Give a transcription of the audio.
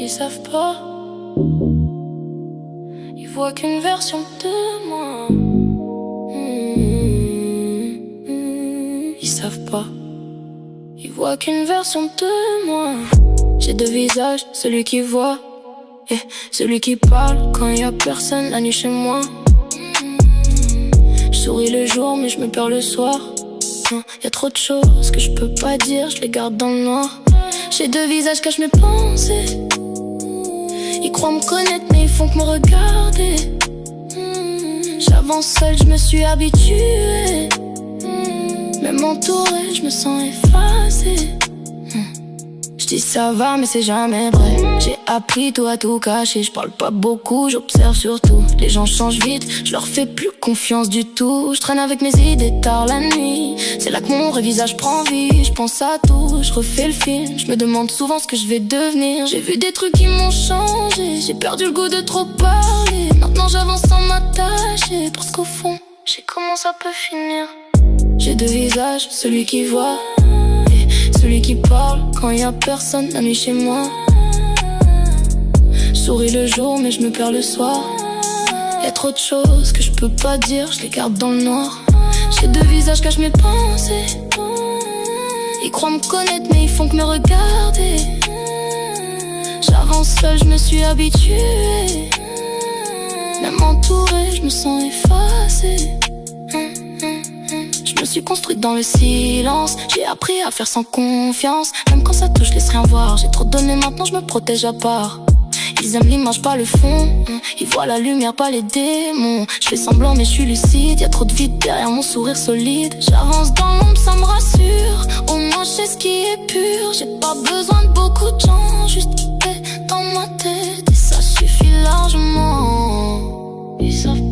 ils savent pas. Ils voient qu'une version de moi. Ils savent pas. Ils voient qu'une version de moi. J'ai deux visages, celui qui voit et celui qui parle quand y a personne la nuit chez moi. Je souris le jour mais je me perds le soir. Y a trop de choses que je peux pas dire, je les garde dans le noir. J'ai deux visages, cachent mes pensées. Ils croient me connaître mais ils font que me regarder. J'avance seule, je me suis habituée. Même entourée, je me sens effacée. Je dis ça va mais c'est jamais vrai. J'ai appris tout à tout cacher. Je parle pas beaucoup, j'observe surtout. Les gens changent vite, je leur fais plus confiance du tout. Je traîne avec mes idées tard la nuit. C'est là que mon vrai visage prend vie. Je pense à tout, je refais le film. Je me demande souvent ce que je vais devenir. J'ai vu des trucs qui m'ont changé. J'ai perdu le goût de trop parler. Maintenant j'avance sans m'attacher. Parce qu'au fond, je sais comment ça peut finir. J'ai deux visages, celui qui voit et celui qui parle quand y a personne la nuit chez moi. Je souris le jour mais je me perds le soir. Y'a trop de choses que je peux pas dire, je les garde dans le noir. J'ai deux visages, cachent mes pensées. Ils croient me connaître mais ils font que me regarder. J'avance seule, je me suis habituée. Même entourée, je me sens effacée. Je me suis construite dans le silence. J'ai appris à faire sans confiance. Même quand ça touche, laisse rien voir. J'ai trop donné, maintenant je me protège à part. Ils aiment l'image, pas le fond. Ils voient la lumière, pas les démons. Je fais semblant mais je suis lucide. Y'a trop de vide derrière mon sourire solide. J'avance dans l'ombre, ça me rassure. Au moins je sais ce qui est pur. J'ai pas besoin de beaucoup de gens. Juste dans ma tête et ça suffit largement. Ils savent